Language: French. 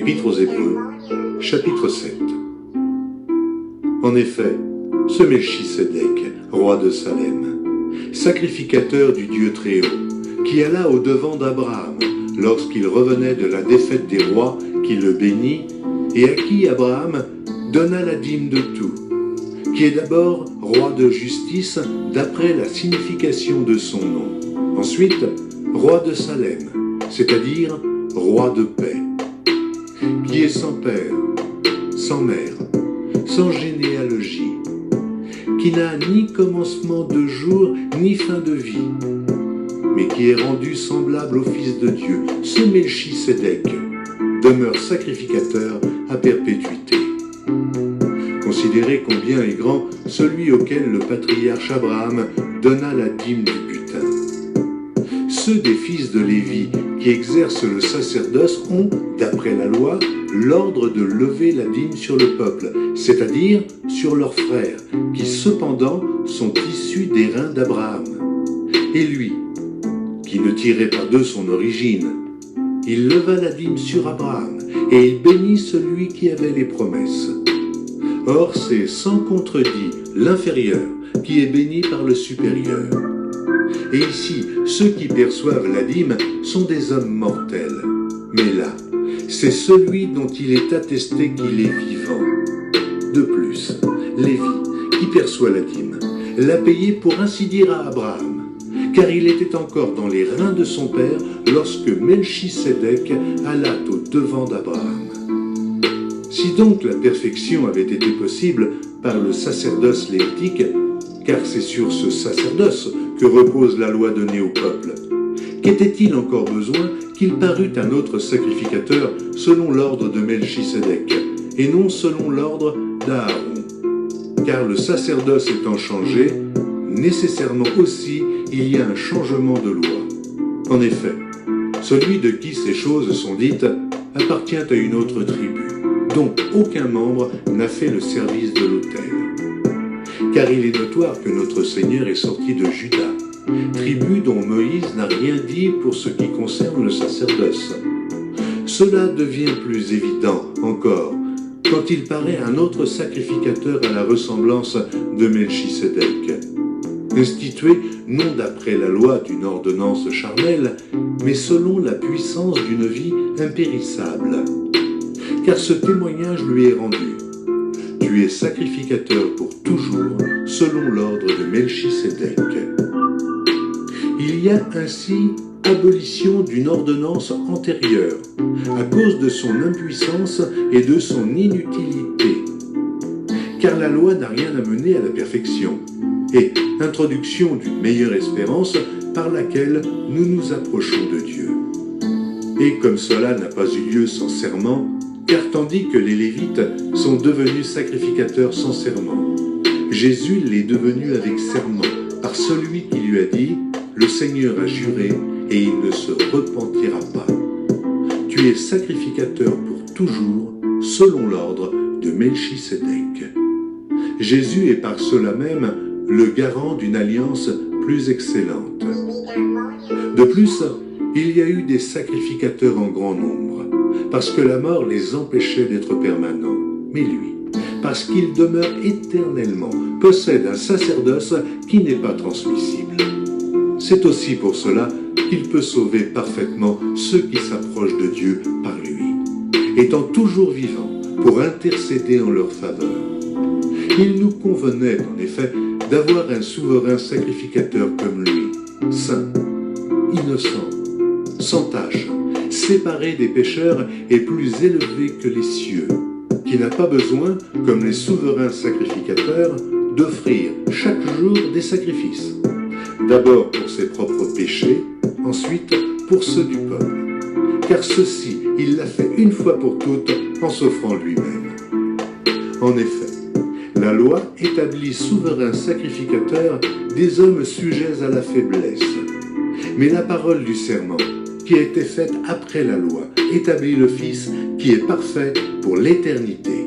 Épître aux Hébreux, chapitre 7. En effet, ce Melchisédek, roi de Salem, sacrificateur du Dieu Très-Haut, qui alla au-devant d'Abraham lorsqu'il revenait de la défaite des rois, qui le bénit, et à qui Abraham donna la dîme de tout, qui est d'abord roi de justice d'après la signification de son nom, ensuite roi de Salem, c'est-à-dire roi de paix, qui est sans père, sans mère, sans généalogie, qui n'a ni commencement de jour ni fin de vie, mais qui est rendu semblable au Fils de Dieu, ce Melchisédek demeure sacrificateur à perpétuité. Considérez combien est grand celui auquel le patriarche Abraham donna la dîme du butin. Ceux des fils de Lévi qui exercent le sacerdoce ont, d'après la loi, l'ordre de lever la dîme sur le peuple, c'est-à-dire sur leurs frères, qui cependant sont issus des reins d'Abraham. Et lui, qui ne tirait pas d'eux son origine, il leva la dîme sur Abraham, et il bénit celui qui avait les promesses. Or, c'est sans contredit l'inférieur qui est béni par le supérieur. Et ici, ceux qui perçoivent la dîme sont des hommes mortels. Mais là, c'est celui dont il est attesté qu'il est vivant. De plus, Lévi, qui perçoit la dîme, l'a payé pour ainsi dire à Abraham, car il était encore dans les reins de son père lorsque Melchisédek alla au-devant d'Abraham. Si donc la perfection avait été possible par le sacerdoce lévitique, car c'est sur ce sacerdoce que repose la loi donnée au peuple, qu'était-il encore besoin qu'il parût un autre sacrificateur selon l'ordre de Melchisédek, et non selon l'ordre d'Aaron? Car le sacerdoce étant changé, nécessairement aussi il y a un changement de loi. En effet, celui de qui ces choses sont dites appartient à une autre tribu, dont aucun membre n'a fait le service de l'autel. Car il est notoire que notre Seigneur est sorti de Juda, tribu dont Moïse n'a rien dit pour ce qui concerne le sacerdoce. Cela devient plus évident encore quand il paraît un autre sacrificateur à la ressemblance de Melchisédek, institué non d'après la loi d'une ordonnance charnelle, mais selon la puissance d'une vie impérissable. Car ce témoignage lui est rendu. Tu es sacrificateur pour toujours, selon l'ordre de Melchisédek. Il y a ainsi abolition d'une ordonnance antérieure, à cause de son impuissance et de son inutilité. Car la loi n'a rien amené à la perfection, et introduction d'une meilleure espérance par laquelle nous nous approchons de Dieu. Et comme cela n'a pas eu lieu sans serment, car tandis que les Lévites sont devenus sacrificateurs sans serment, Jésus l'est devenu avec serment, par celui qui lui a dit « Le Seigneur a juré, et il ne se repentira pas. Tu es sacrificateur pour toujours, selon l'ordre de Melchisédek. » Jésus est par cela même le garant d'une alliance plus excellente. De plus, il y a eu des sacrificateurs en grand nombre, parce que la mort les empêchait d'être permanents. Mais lui, parce qu'il demeure éternellement, possède un sacerdoce qui n'est pas transmissible. C'est aussi pour cela qu'il peut sauver parfaitement ceux qui s'approchent de Dieu par lui, étant toujours vivant pour intercéder en leur faveur. Il nous convenait, en effet, d'avoir un souverain sacrificateur comme lui, saint, innocent, sans tache, séparé des pécheurs et plus élevé que les cieux, qui n'a pas besoin, comme les souverains sacrificateurs, d'offrir chaque jour des sacrifices, d'abord pour ses propres péchés, ensuite pour ceux du peuple, car ceci, il l'a fait une fois pour toutes en s'offrant lui-même. En effet, la loi établit souverain sacrificateur des hommes sujets à la faiblesse. Mais la parole du serment, qui a été faite après la loi, établit le Fils qui est parfait pour l'éternité.